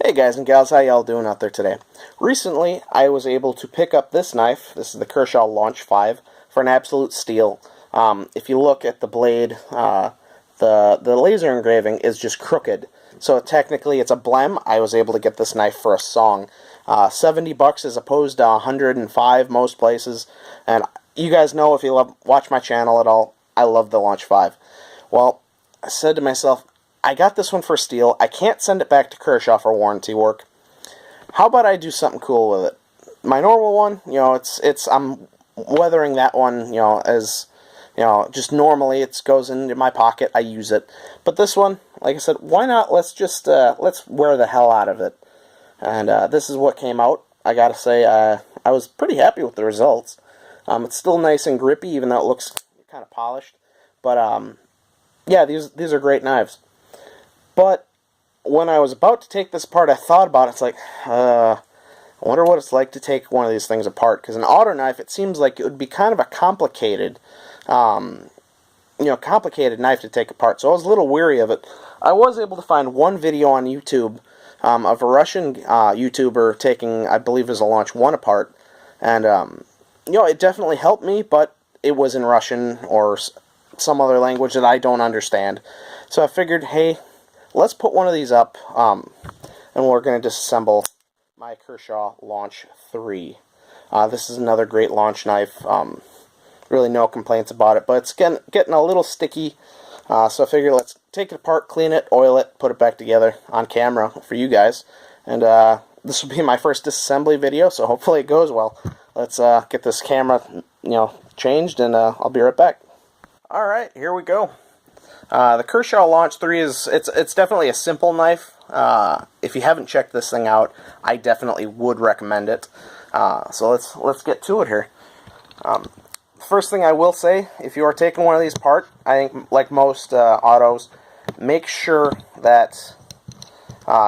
Hey guys and gals, how y'all doing out there today? Recently, I was able to pick up this knife. This is the Kershaw Launch 5 for an absolute steal. If you look at the blade, the laser engraving is just crooked. So technically it's a blem. I was able to get this knife for a song. $70 as opposed to $105 most places. And you guys know, if you watch my channel at all, I love the Launch 5. Well, I said to myself, I got this one for steal. I can't send it back to Kershaw for warranty work. How about I do something cool with it? My normal one, I'm weathering that one, as, just normally it goes into my pocket. I use it. But this one, like I said, why not? Let's just, let's wear the hell out of it. And this is what came out. I gotta say, I was pretty happy with the results. It's still nice and grippy, even though it looks kind of polished. But, yeah, these are great knives. But when I was about to take this apart, I thought about it. It's like, I wonder what it's like to take one of these things apart. Because an auto knife, it seems like it would be kind of a complicated, complicated knife to take apart. So I was a little weary of it. I was able to find one video on YouTube of a Russian YouTuber taking, I believe, as a Launch 1 apart. And, it definitely helped me, but it was in Russian or some other language that I don't understand. So I figured, hey, let's put one of these up, and we're going to disassemble my Kershaw Launch 3. This is another great launch knife. Really no complaints about it, but it's getting a little sticky. So I figured let's take it apart, clean it, oil it, put it back together on camera for you guys. And this will be my first disassembly video, so hopefully it goes well. Let's get this camera, changed, and I'll be right back. All right, here we go. The Kershaw Launch 3 it's definitely a simple knife. If you haven't checked this thing out, I definitely would recommend it. So let's get to it here. First thing I will say, if you are taking one of these apart, I think like most autos, make sure that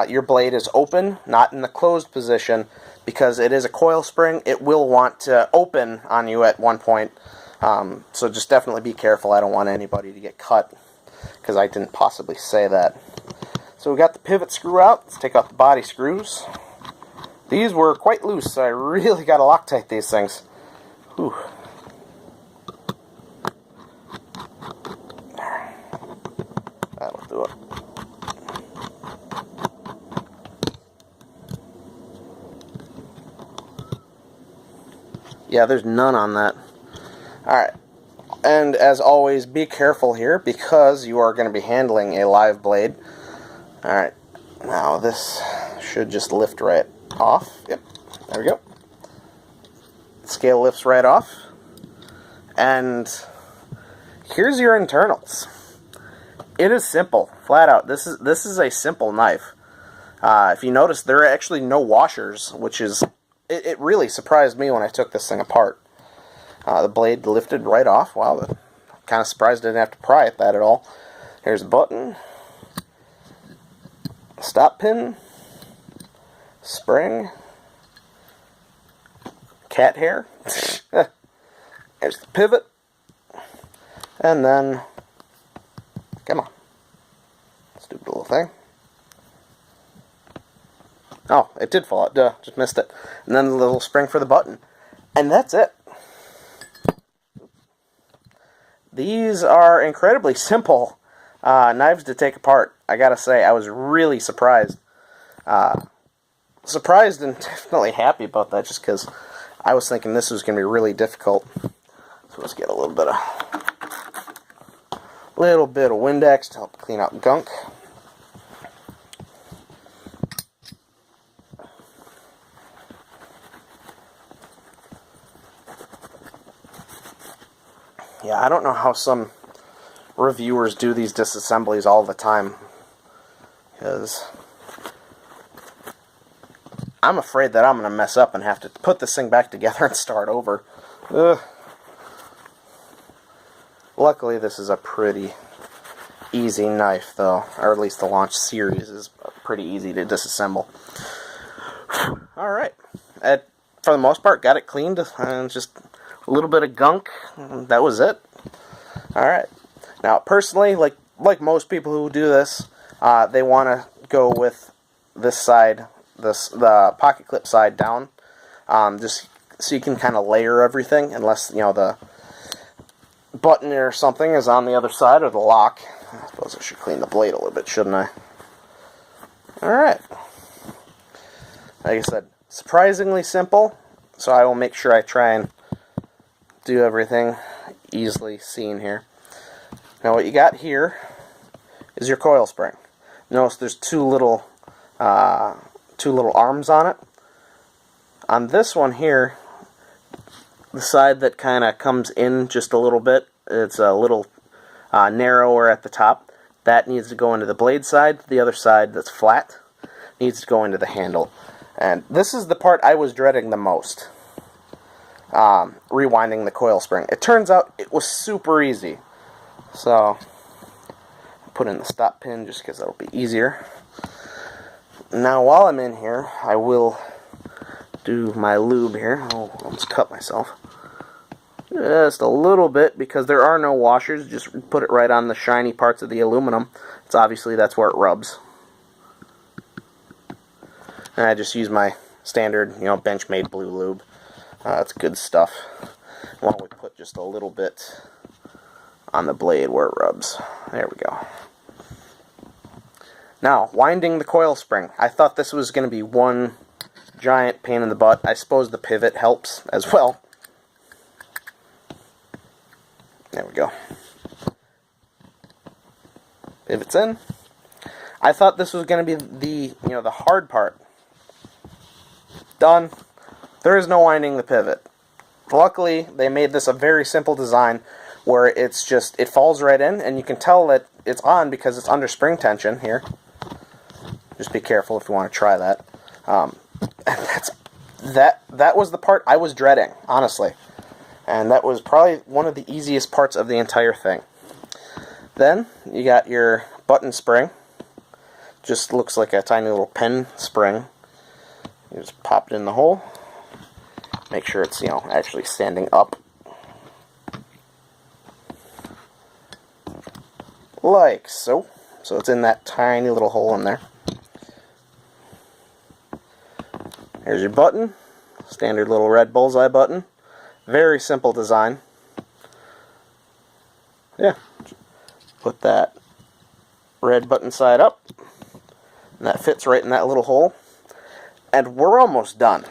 your blade is open, not in the closed position, because it is a coil spring. It will want to open on you at one point. So just definitely be careful. I don't want anybody to get cut, because I didn't possibly say that. So we got the pivot screw out. Let's take out the body screws. These were quite loose, so I really got to Loctite these things. Whew. That'll do it. Yeah, there's none on that. Alright. And as always, be careful here, because you are going to be handling a live blade. Alright, now this should just lift right off. Yep, there we go. Scale lifts right off. And here's your internals. It is simple, flat out. This is a simple knife. If you notice, there are actually no washers, which is, it really surprised me when I took this thing apart. The blade lifted right off. Wow, I'm kind of surprised I didn't have to pry at that at all. Here's a button, stop pin, spring, cat hair. There's the pivot, and then, come on, stupid little thing. Oh, it did fall out. Duh, just missed it. And then the little spring for the button, and that's it. These are incredibly simple knives to take apart. I gotta say, I was really surprised. Surprised and definitely happy about that, just because I was thinking this was going to be really difficult. So let's get a little bit of Windex to help clean out gunk. Yeah, I don't know how some reviewers do these disassemblies all the time, because I'm afraid that I'm going to mess up and have to put this thing back together and start over. Ugh. Luckily, this is a pretty easy knife, though, or at least the Launch series is pretty easy to disassemble. Alright, for the most part, got it cleaned, and just a little bit of gunk, that was it. Alright, now personally, like most people who do this, they want to go with this side, the pocket clip side down, just so you can kind of layer everything, unless, you know, the button or something is on the other side, or the lock. I suppose I should clean the blade a little bit, shouldn't I? Alright. Like I said, surprisingly simple, so I will make sure I try and do everything easily seen here. Now what you got here is your coil spring. Notice there's two little arms on it. On this one here, the side that kind of comes in just a little bit, it's a little narrower at the top. That needs to go into the blade side. The other side that's flat needs to go into the handle. And this is the part I was dreading the most. Rewinding the coil spring. It turns out it was super easy. So, put in the stop pin just because that'll be easier. Now while I'm in here, I will do my lube here. Oh, I almost cut myself. Just a little bit, because there are no washers. Just put it right on the shiny parts of the aluminum. It's obviously, that's where it rubs. And I just use my standard, you know, Benchmade blue lube. That's good stuff. Why don't we put just a little bit on the blade where it rubs. There we go. Now, winding the coil spring. I thought this was going to be one giant pain in the butt. I suppose the pivot helps as well. There we go. Pivot's in. I thought this was going to be the hard part. Done. There is no winding the pivot. Luckily, they made this a very simple design where it's just, it falls right in, and you can tell that it's on because it's under spring tension here. Just be careful if you want to try that. That was the part I was dreading, honestly. And that was probably one of the easiest parts of the entire thing. Then, you got your button spring. Just looks like a tiny little pin spring. You just pop it in the hole. Make sure it's, you know, actually standing up. Like so. So it's in that tiny little hole in there. Here's your button. Standard little red bullseye button. Very simple design. Yeah. Put that red button side up. And that fits right in that little hole. And we're almost done.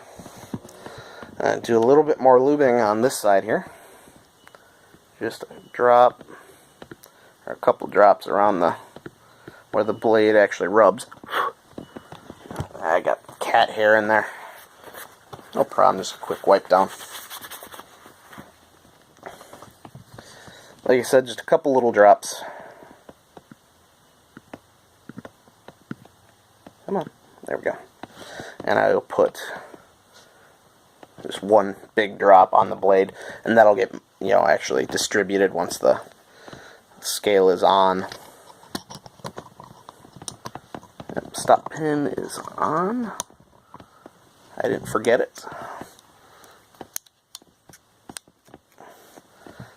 Do a little bit more lubing on this side here. Just a drop, or a couple drops around where the blade actually rubs. I got cat hair in there. No problem, just a quick wipe down. Like I said, just a couple little drops. Come on, there we go. And I will put just one big drop on the blade, and that'll get, you know, actually distributed once the scale is on. Yep, stop pin is on. I didn't forget it.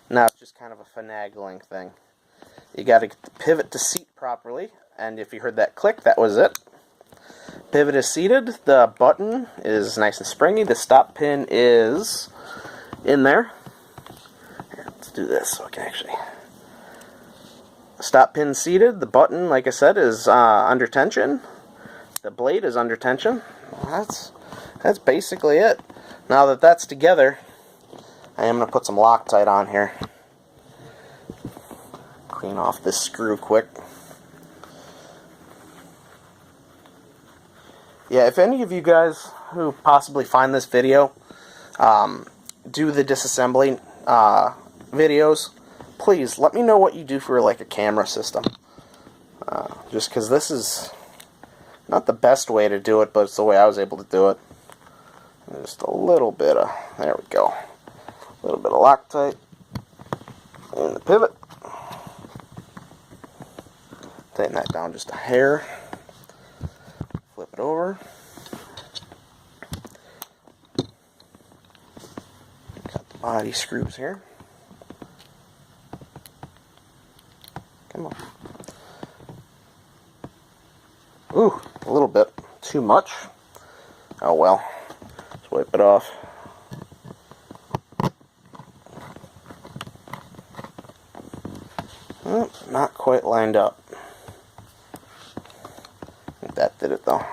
Now it's just kind of a finagling thing. You got to get the pivot to seat properly, and if you heard that click, that was it. Pivot is seated, the button is nice and springy, the stop pin is in there. Here, let's do this so I can actually... Stop pin seated, the button, like I said, is under tension. The blade is under tension. That's basically it. Now that that's together, I am going to put some Loctite on here. Clean off this screw quick. Yeah, if any of you guys who possibly find this video do the disassembly videos, please let me know what you do for like a camera system. Just because this is not the best way to do it, but it's the way I was able to do it. Just a little bit of, there we go, a little bit of Loctite in the pivot. Tighten that down just a hair. Flip it over. Got the body screws here. Come on. Ooh, a little bit too much. Oh well. Let's wipe it off. Oh, not quite lined up. I think that did it though.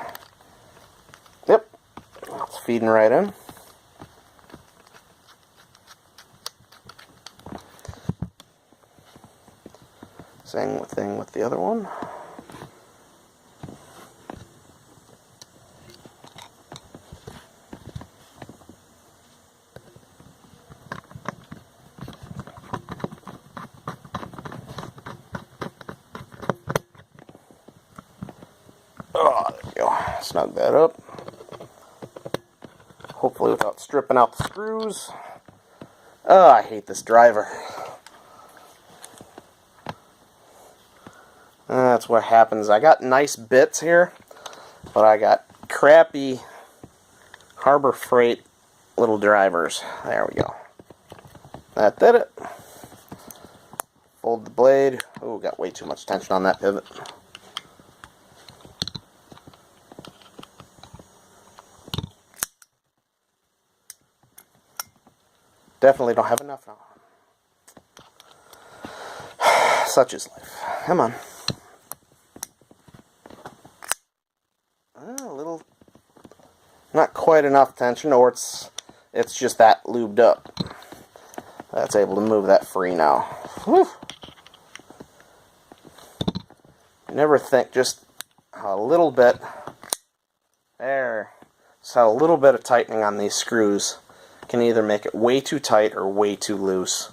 Yep. It's feeding right in. Same thing with the other one. Oh, there we go. Snug that up. Hopefully without stripping out the screws. Oh, I hate this driver. That's what happens. I got nice bits here, but I got crappy Harbor Freight little drivers. There we go. That did it. Fold the blade. Oh, got way too much tension on that pivot. Definitely don't have enough now. Such is life. Come on. A little, not quite enough tension, or it's just that lubed up. That's able to move that free now. Whew. Never think, just a little bit. There. So a little bit of tightening on these screws can either make it way too tight or way too loose.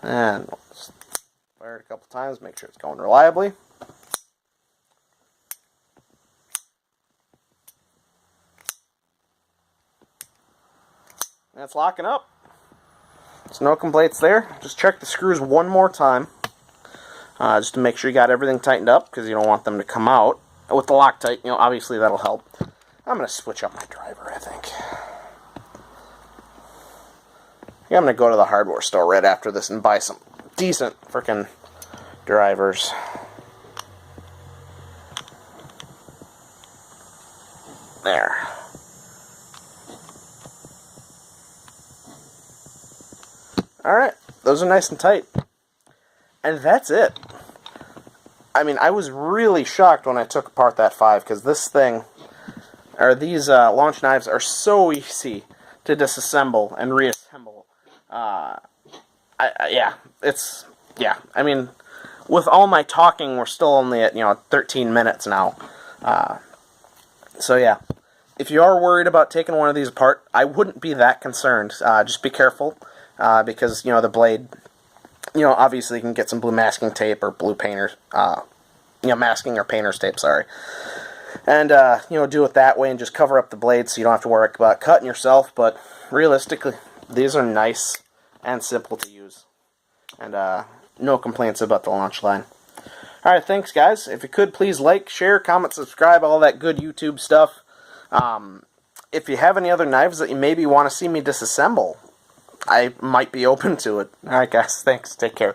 And we'll just fire it a couple times, make sure it's going reliably. And it's locking up. So no complaints there. Just check the screws one more time, just to make sure you got everything tightened up, because you don't want them to come out. With the Loctite, you know, obviously that'll help. I'm going to switch up my driver, I think. Yeah, I'm going to go to the hardware store right after this and buy some decent frickin' drivers. There. Alright, those are nice and tight. And that's it. I mean, I was really shocked when I took apart that 5, because this thing, or these launch knives are so easy to disassemble and reassemble. Yeah, I mean, with all my talking, we're still only at, 13 minutes now. So yeah, if you are worried about taking one of these apart, I wouldn't be that concerned. Just be careful, because, the blade, obviously you can get some blue masking tape or blue painters, masking or painter's tape, sorry. And, do it that way and just cover up the blade so you don't have to worry about cutting yourself. But realistically, these are nice and simple to use. And no complaints about the launch line. Alright, thanks guys. If you could, please like, share, comment, subscribe, all that good YouTube stuff. If you have any other knives that you maybe want to see me disassemble, I might be open to it. Alright guys, thanks. Take care.